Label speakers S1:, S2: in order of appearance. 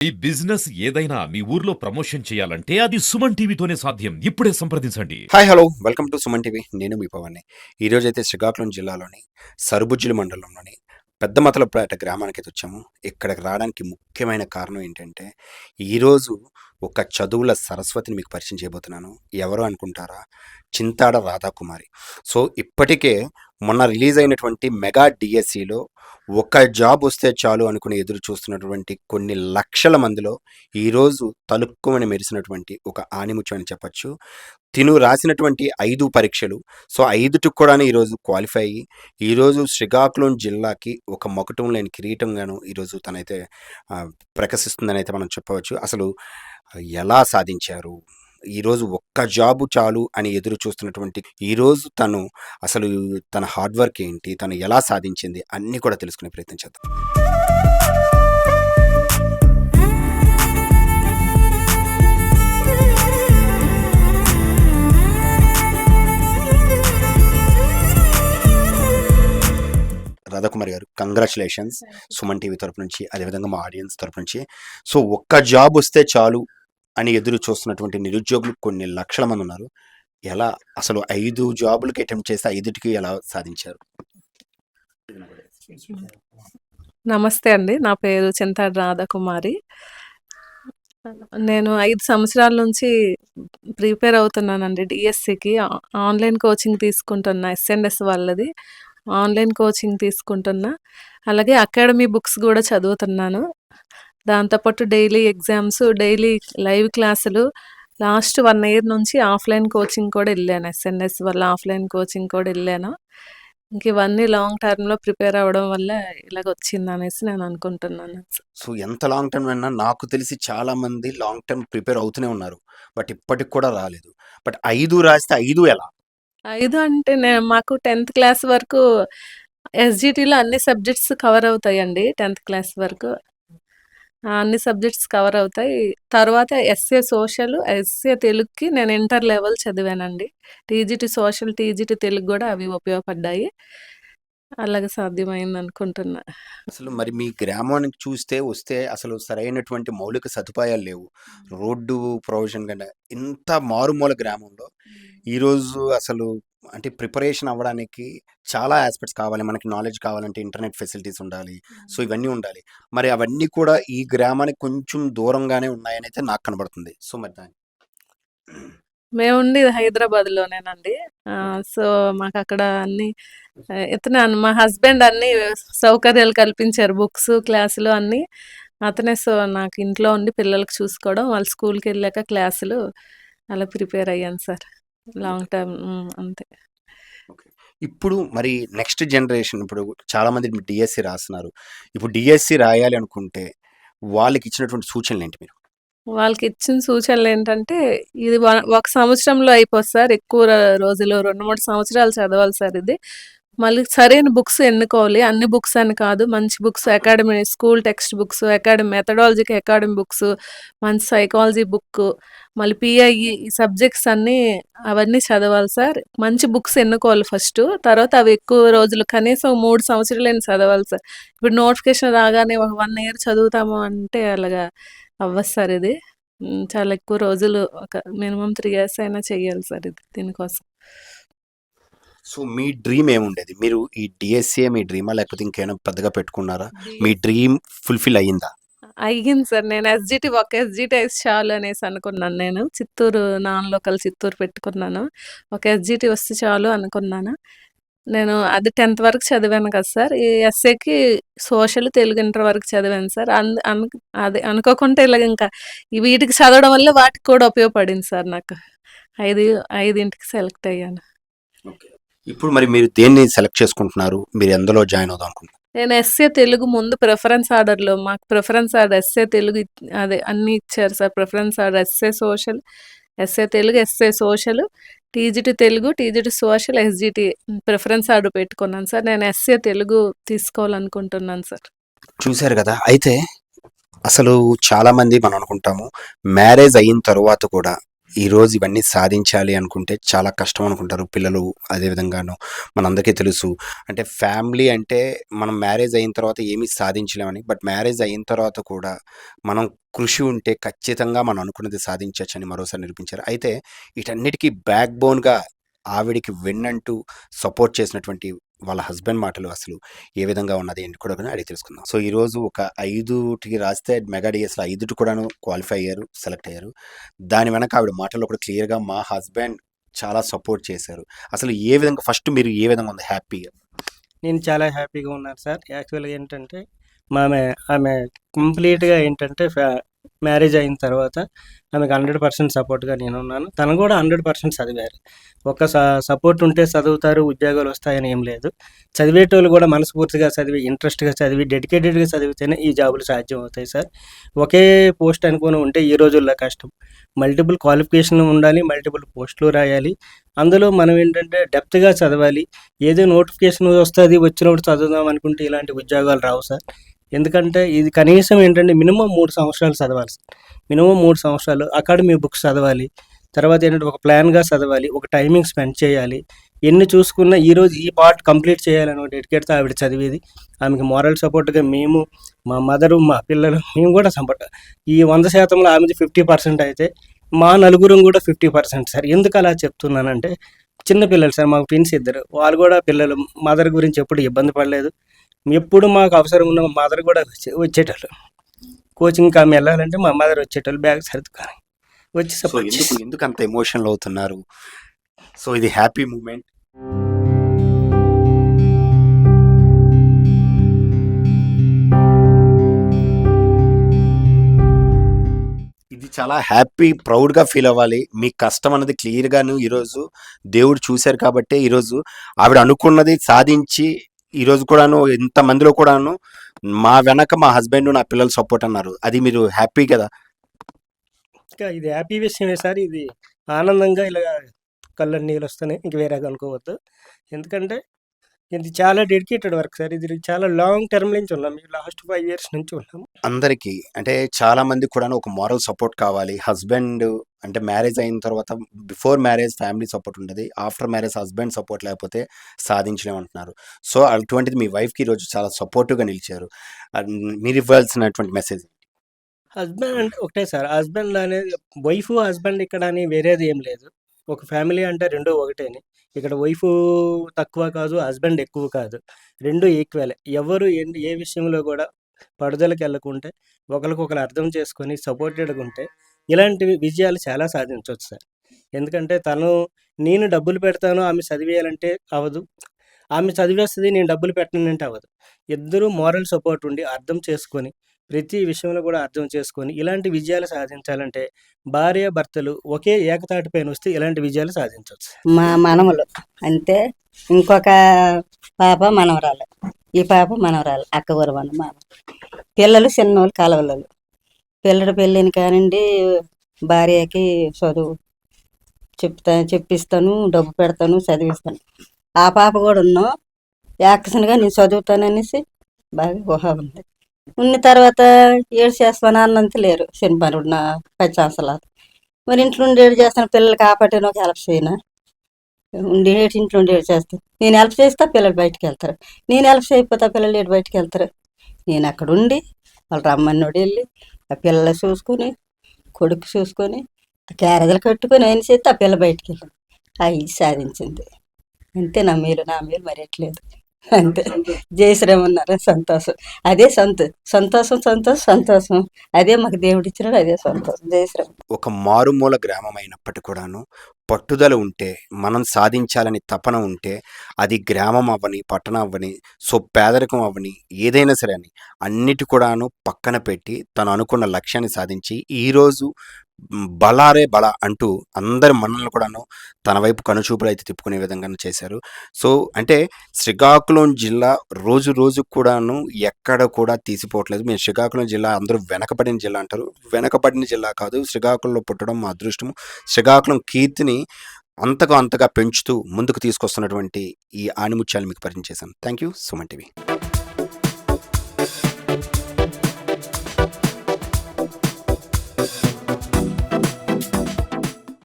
S1: ఈ బిజినెస్ ఏదైనా మీ ఊర్లో ప్రమోషన్ చేయాలంటే అది సుమన్ టీవీతోనే సాధ్యం. ఇప్పుడే సంప్రదించండి.
S2: Hi hello welcome to Suman TV. నేను మీ పవన్ని. ఈరోజైతే శ్రీకాకుళం జిల్లాలోని సరుబుజ్జిలి మండలంలోని పెద్దమతలపేట గ్రామానికి వచ్చాము. ఇక్కడికి రావడానికి ముఖ్యమైన కారణం ఏంటంటే ఈరోజు ఒక చదువుల సరస్వతిని మీకు పరిచయం చేయబోతున్నాను. ఎవరు అనుకుంటారా? చింతాడ రాధాకుమారి. సో ఇప్పటికే మొన్న రిలీజ్ అయినటువంటి మెగా డిఎస్సిలో ఒక జాబ్ వస్తే చాలు అనుకుని ఎదురు చూస్తున్నటువంటి కొన్ని లక్షల మందిలో ఈరోజు తలుక్కుమని మెరిసినటువంటి ఒక ఆణిముత్యం అని చెప్పచ్చు. తిను రాసినటువంటి 5 పరీక్షలు, సో 5టికి కూడా ఈరోజు క్వాలిఫై అయ్యి ఈరోజు శ్రీకాకుళం జిల్లాకి ఒక మకుటం లేని కిరీటంగాను ఈరోజు తనైతే ప్రకాశిస్తుందని అయితే మనం చెప్పవచ్చు. అసలు ఎలా సాధించారు? ఈరోజు ఒక్క జాబు చాలు అని ఎదురు చూస్తున్నటువంటి ఈరోజు తను అసలు తన హార్డ్ వర్క్ ఏంటి, తను ఎలా సాధించింది అన్నీ కూడా తెలుసుకునే ప్రయత్నం చేద్దాం. రాధాకుమారి గారు, కంగ్రాచులేషన్స్ సుమన్ టీవీ తరపు నుంచి, అదేవిధంగా మా ఆడియన్స్ తరపు నుంచి. సో ఒక్క జాబ్ వస్తే చాలు అని ఎదురు చూస్తున్నటువంటి నిరుద్యోగులు కొన్ని లక్షల మంది ఉన్నారు. ఎలా అసలు 5 జాబులకి అటెంప్ట్ చేస్తే 5టికి ఎలా సాధించారు?
S3: నమస్తే అండి. నా పేరు చింతాడ రాధాకుమారి. నేను 5 సంవత్సరాల నుంచి ప్రిపేర్ అవుతున్నానండి డిఎస్సికి. ఆన్లైన్ కోచింగ్ తీసుకుంటున్నా. ఎస్ఎన్ఎస్ వాళ్ళది ఆన్లైన్ కోచింగ్ తీసుకుంటున్నా. అలాగే అకాడమీ బుక్స్ కూడా చదువుతున్నాను. దాంతోపాటు డైలీ ఎగ్జామ్స్, డైలీ లైవ్ క్లాసులు. లాస్ట్ 1 ఇయర్ నుంచి ఆఫ్లైన్ కోచింగ్ కూడా వెళ్ళాను. ఎస్ఎన్ఎస్ వల్ల ఆఫ్లైన్ కోచింగ్ కూడా వెళ్ళాను. ఇంక ఇవన్నీ లాంగ్ టర్మ్‌లో ప్రిపేర్ అవ్వడం వల్ల ఇలాగ వచ్చిందనేసి నేను అనుకుంటున్నాను.
S2: సో ఎంత లాంగ్ టర్మ్ అయినా నాకు తెలిసి చాలా మంది లాంగ్ టర్మ్ ప్రిపేర్ అవుతూనే ఉన్నారు. బట్ ఇప్పటికి కూడా రాలేదు. బట్ 5 రాస్తే 5 ఎలా?
S3: 5 అంటే మాకు 10థ్ క్లాస్ వరకు ఎస్‌జిటిలో అన్ని సబ్జెక్ట్స్ కవర్ అవుతాయండి. 10థ్ క్లాస్ వరకు అన్ని సబ్జెక్ట్స్ కవర్ అవుతాయి. తర్వాత ఎస్ఏ సోషల్, ఎస్ఏ తెలుగుకి నేను ఇంటర్ లెవెల్ చదివానండి. టీజీటీ సోషల్, టీజీటీ తెలుగు కూడా అవి ఉపయోగపడ్డాయి. అలాగే సాధ్యమైంది అనుకుంటున్నా.
S2: అసలు మరి మీ గ్రామానికి వస్తే అసలు సరైనటువంటి మౌలిక సదుపాయాలు లేవు. రోడ్డు ప్రొవిజన్ కంటే ఇంత మారుమూల గ్రామంలో ఈరోజు అసలు అంటే ప్రిపరేషన్ అవ్వడానికి చాలా ఆస్పెక్ట్స్ కావాలి. మనకి నాలెడ్జ్ కావాలంటే ఇంటర్నెట్ ఫెసిలిటీస్ ఉండాలి. సో ఇవన్నీ ఉండాలి. మరి అవన్నీ కూడా ఈ గ్రామానికి కొంచెం దూరంగానే ఉన్నాయని అయితే నాకు కనబడుతుంది. సో మరి దాన్ని
S3: మేముండేది హైదరాబాద్‌లోనేనండి. సో మాకు అక్కడ అన్ని ఇతనే మా హస్బెండ్ అన్ని సౌకర్యాలు కల్పించారు. బుక్స్, క్లాసులు అన్నీ అతనే. సో నాకు ఇంట్లో ఉండి పిల్లలకి చూసుకోవడం, వాళ్ళు స్కూల్‌కి వెళ్ళాక క్లాసులు అలా ప్రిపేర్ అయ్యాను సార్. లాంగ్ టర్మ్ అంతే.
S2: ఇప్పుడు మరి నెక్స్ట్ జనరేషన్ ఇప్పుడు చాలా మంది డిఎస్సి రాస్తున్నారు. ఇప్పుడు డిఎస్సి రాయాలి అనుకుంటే వాళ్ళకి ఇచ్చినటువంటి సూచనలు ఏంటి మీరు?
S3: వాళ్ళకి ఇచ్చిన సూచనలు ఏంటంటే, ఇది ఒక సంవత్సరంలో అయిపోదు సార్. ఎక్కువ రోజులు 2, 3 సంవత్సరాలు చదవాలి సార్ ఇది. మళ్ళీ సరైన బుక్స్ ఎన్నుకోవాలి. అన్ని బుక్స్ అని కాదు, మంచి books, academy school text books, academy మెథడాలజీకి అకాడమీ బుక్స్, మంచి సైకాలజీ బుక్, మళ్ళీ పిఐఈ ఈ సబ్జెక్ట్స్ అన్నీ అవన్నీ చదవాలి సార్. మంచి బుక్స్ ఎన్నుకోవాలి ఫస్ట్. తర్వాత అవి ఎక్కువ రోజులు కనీసం 3 సంవత్సరాలైనా చదవాలి సార్. ఇప్పుడు నోటిఫికేషన్ రాగానే ఒక 1 ఇయర్ చదువుతాము అంటే అలాగా అవ్వదు సార్ ఇది. చాలా ఎక్కువ రోజులు ఒక మినిమమ్ 3 ఇయర్స్ అయినా చెయ్యాలి సార్ ఇది దీనికోసం.
S2: సో మీ డ్రీమ్ ఏముండేది? మీరు ఈ డిఎస్సీఏ మీ డ్రీమా? లేకపోతే ఇంకేమైనా పెద్దగా పెట్టుకున్నారా? మీ డ్రీమ్ ఫుల్‌ఫిల్ అయ్యిందా?
S3: అయ్యింది సార్. నేను ఒక ఎస్‌జిటి అయితే చాలు అనేసి అనుకున్నాను నేను. చిత్తూరు నాన్ లోకల్ చిత్తూరు పెట్టుకున్నాను. ఒక ఎస్‌జిటి వస్తే చాలు అనుకున్నాను. నేను అది 10థ్ వరకు చదివాను కదా సార్. ఈ ఎస్ఏకి సోషల్, తెలుగు ఇంటర్ వరకు చదివాను సార్. అది అనుకోకుండా ఇలాగ ఇంకా వీటికి చదవడం వల్ల వాటికి కూడా ఉపయోగపడింది సార్ నాకు. 5కి సెలెక్ట్ అయ్యాను.
S2: ఇప్పుడు మరి మీరు దేన్ని సెలెక్ట్ చేసుకుంటున్నారు? మీరు ఎందులో జాయిన్ అవుదాం అనుకుంటున్నారు?
S3: నేను ఎస్ఏ తెలుగు ముందు ప్రిఫరెన్స్ ఆర్డర్‌లో మాకు ప్రిఫరెన్స్ ఆర్డర్ ఎస్ఏ తెలుగు అదే అన్నీ ఇచ్చారు sir. Preference order SA social, SA Telugu, SA social, TGT Telugu, TGT social, SGT preference order పెట్టుకున్నాను సార్. నేను ఎస్ఏ తెలుగు తీసుకోవాలనుకుంటున్నాను సార్.
S2: చూసారు కదా! అయితే అసలు చాలామంది మనం అనుకుంటాము మ్యారేజ్ అయిన తరువాత కూడా ఈరోజు ఇవన్నీ సాధించాలి అనుకుంటే చాలా కష్టం అనుకుంటారు పిల్లలు. అదే విధంగాను మనందరికీ తెలుసు. అంటే ఫ్యామిలీ అంటే మనం మ్యారేజ్ అయిన తర్వాత ఏమీ సాధించలేమని. బట్ మ్యారేజ్ అయిన తర్వాత కూడా మనం కృషి ఉంటే ఖచ్చితంగా మనం అనుకున్నది సాధించొచ్చని మరోసారి నిరూపించారు. అయితే వీటన్నిటికీ బ్యాక్ బోన్‌గా ఆవిడకి వెన్నంటూ సపోర్ట్ చేసినటువంటి వాళ్ళ హస్బెండ్ మాటలు అసలు ఏ విధంగా ఉన్నది ఏంటి కూడా అడిగి తెలుసుకుందాం. సో ఈరోజు ఒక 5కి రాస్తే మెగా డిఎస్‌లో 5 కూడాను క్వాలిఫై అయ్యారు, సెలెక్ట్ అయ్యారు. దాని వెనక ఆవిడ మాటల్లో కూడా క్లియర్‌గా మా హస్బెండ్ చాలా సపోర్ట్ చేశారు. అసలు ఏ విధంగా ఫస్ట్ మీరు ఏ విధంగా ఉంది హ్యాపీగా?
S4: నేను చాలా హ్యాపీగా ఉన్నాను సార్. యాక్చువల్‌గా ఏంటంటే ఆమె కంప్లీట్‌గా ఏంటంటే మ్యారేజ్ అయిన తర్వాత ఆమెకు 100% సపోర్ట్‌గా నేనున్నాను. తను కూడా 100% చదివారు. ఒక సపోర్ట్ ఉంటే చదువుతారు, ఉద్యోగాలు వస్తాయని ఏం లేదు. చదివేటోళ్ళు కూడా మనస్ఫూర్తిగా చదివి, ఇంట్రెస్ట్‌గా చదివి, డెడికేటెడ్‌గా చదివితేనే ఈ జాబులు సాధ్యం అవుతాయి సార్. ఒకే పోస్ట్ అనుకుని ఉంటే ఈ రోజుల్లో కష్టం. మల్టిపుల్ క్వాలిఫికేషన్ ఉండాలి, మల్టిపుల్ పోస్టులు రాయాలి. అందులో మనం ఏంటంటే డెప్త్‌గా చదవాలి. ఏదో నోటిఫికేషన్ వస్తది, వచ్చినప్పుడు చదువుదాం అనుకుంటే ఇలాంటి ఉద్యోగాలు రావు సార్. ఎందుకంటే ఇది కనీసం ఏంటంటే మినిమమ్ 3 సంవత్సరాలు చదవాలి సార్. మినిమమ్ 3 సంవత్సరాలు అకాడమీ బుక్స్ చదవాలి. తర్వాత ఏంటంటే ఒక ప్లాన్‌గా చదవాలి. ఒక టైమింగ్ స్పెండ్ చేయాలి. ఎన్ని చూసుకున్నా ఈరోజు ఈ పార్ట్ కంప్లీట్ చేయాలని ఒక డెడికేట్‌తో ఆవిడ చదివేది. ఆమెకి మోరల్ సపోర్ట్‌గా మేము, మా మదరు, మా పిల్లలు మేము కూడా సపోర్ట్. ఈ 100%లో ఆమెది 50% అయితే మా నలుగురం కూడా 50% సార్. ఎందుకు అలా చెప్తున్నానంటే చిన్న పిల్లలు సార్, మాకు ట్విన్స్ ఇద్దరు. వాళ్ళు కూడా పిల్లలు మదర్ గురించి ఎప్పుడు ఇబ్బంది పడలేదు. ఎప్పుడు మాకు అవసరం ఉన్న మదర్ కూడా వచ్చేటోళ్ళు. కోచింగ్‌కి ఆమె వెళ్ళాలంటే మా మదర్ వచ్చేటోళ్ళు బ్యాగ్ సర్దుకొని వచ్చి
S2: సో
S4: సపోర్ట్ చేసి.
S2: ఎందుకు అంత ఎమోషనల్ అవుతున్నారు? సో ఇది హ్యాపీ మూమెంట్. ఇది చాలా హ్యాపీ, ప్రౌడ్‌గా ఫీల్ అవ్వాలి. మీ కష్టం అన్నది క్లియర్‌గాను ఈరోజు దేవుడు చూసారు కాబట్టే ఈరోజు ఆవిడ అనుకున్నది సాధించి ఈరోజు కూడాను ఇంతమందిలో కూడాను మా వెనక మా హస్బెండ్, నా పిల్లలు సపోర్ట్ అన్నారు. అది మీరు హ్యాపీ కదా!
S4: ఇంకా ఇది హ్యాపీ విషయమే సార్. ఇది ఆనందంగా ఇలా కళ్ళకి నీళ్ళొస్తున్నాయి. ఇంక వేరేగా అనుకోవద్దు. ఎందుకంటే ఇది చాలా డెడికేటెడ్ వర్క్ సార్. ఇది చాలా లాంగ్ టర్మ్ నుంచి ఉన్నాం. లాస్ట్ 5 ఇయర్స్ నుంచి ఉన్నాము.
S2: అందరికీ అంటే చాలా మందికి కూడాను ఒక మోరల్ సపోర్ట్ కావాలి. హస్బెండ్ అంటే మ్యారేజ్ అయిన తర్వాత బిఫోర్ మ్యారేజ్ ఫ్యామిలీ సపోర్ట్ ఉంటది. ఆఫ్టర్ మ్యారేజ్ హస్బెండ్ సపోర్ట్ లేకపోతే సాధించలేమంటున్నారు. సో అటువంటిది మీ వైఫ్‌కి ఈరోజు చాలా సపోర్టివ్‌గా నిలిచారు. మీరు ఇవ్వాల్సినటువంటి మెసేజ్?
S4: హస్బెండ్ అంటే ఒకటే సార్. హస్బెండ్ అనేది వైఫ్, హస్బెండ్ ఇక్కడ అని వేరేది ఏం లేదు. ఒక ఫ్యామిలీ అంటే 2 ఒకటేని. ఇక్కడ వైఫు తక్కువ కాదు, హస్బెండ్ ఎక్కువ కాదు. 2 ఈక్వలే. ఎవరు ఏ విషయంలో కూడా పడుదలకెళ్ళకుంటే, ఒకళ్ళకొకళ్ళు అర్థం చేసుకొని సపోర్టెడ్‌గా ఉంటే, ఇలాంటివి విజయాలు చాలా సాధించొచ్చు సార్. ఎందుకంటే నేను డబ్బులు పెడతాను, ఆమె చదివేయాలంటే అవ్వదు. ఆమె చదివేస్తది, నేను డబ్బులు పెట్టనంటే అవ్వదు. ఇద్దరూ మోరల్ సపోర్ట్ ఉండి, అర్థం చేసుకొని, ప్రతి విషయంలో కూడా అర్థం చేసుకొని, ఇలాంటి విజయాలు సాధించాలంటే భార్యాభర్తలు ఒకే ఏకతాటిపైనొస్తే ఇలాంటి విజయాలు సాధించొచ్చు.
S5: మా మనవలు అంతే. ఇంకొక పాప మనవరాలు. ఈ పాప మనవరాలు. అక్క ఊరవన్న మామ. పిల్లలు చిన్నోళ్ళు కలవలలు. పిల్లడు పెళ్ళిన కానిండి భార్యకి చదువు చెప్పిస్తాను, డబ్బు పెడతాను, చదివిస్తాను. ఆ పాప కూడా యాక్సిన్గా నేను చదువుతాననేసి బాగా ఊహ ఉంది. ఉన్న తర్వాత ఏడు చేస్తాను అన్నంత లేరు. శనిపనుడు నా 10 సంవత్సరాలు. మరి ఇంట్లో ఉండి ఏడు చేస్తాను, పిల్లలు కాబట్టి ఒక హెల్ప్ చేయనా? ఇంట్లో ఉండి ఏడు చేస్తాను. నేను హెల్ప్ చేస్తా, పిల్లలు బయటికి వెళ్తారు. నేను హెల్ప్ చేయకపోతే పిల్లలు ఏడు బయటికి వెళ్తారు. నేను అక్కడ ఉండి వాళ్ళు రమ్మన్నోడు వెళ్ళి ఆ పిల్లలు చూసుకొని, కొడుకు చూసుకొని, క్యారేజీలు కట్టుకొని ఆయన చేస్తే ఆ పిల్ల బయటికి వెళ్ళింది. అవి సాధించింది. అంతే. నా మేలు మరి ఎట్లేదు. అంతే. జయశ్రీరామ్ ఉన్నారు. సంతోషం. అదే సంతోషం. అదే మాకు దేవుడు ఇచ్చినాడు. అదే సంతోషం. జయశ్రీరామ్.
S2: ఒక మారుమూల గ్రామం అయినప్పటికీ కూడాను పట్టుదల ఉంటే, మనం సాధించాలని తపన ఉంటే, అది గ్రామం అవ్వని, పట్టణం అవ్వని, సో పేదరికం అవ్వని, ఏదైనా సరే అని అన్నిటి కూడాను పక్కన పెట్టి తను అనుకున్న లక్ష్యాన్ని సాధించి ఈరోజు బలారే బల అంటూ అందరి మనల్ని కూడాను తన వైపు కనుచూపులు అయితే తిప్పుకునే విధంగా చేశారు. సో అంటే శ్రీకాకుళం జిల్లా రోజు రోజుకు కూడాను ఎక్కడ కూడా తీసిపోవట్లేదు. మేము శ్రీకాకుళం జిల్లా అందరూ వెనకబడిన జిల్లా అంటారు. వెనకబడిన జిల్లా కాదు, శ్రీకాకుళంలో పుట్టడం మా అదృష్టము. శ్రీకాకుళం కీర్తిని అంతగా పెంచుతూ ముందుకు తీసుకొస్తున్నటువంటి ఈ ఆణిముత్యాలు మీకు పరిచయం చేశాను. Thank you. సుమన్ టీవీ.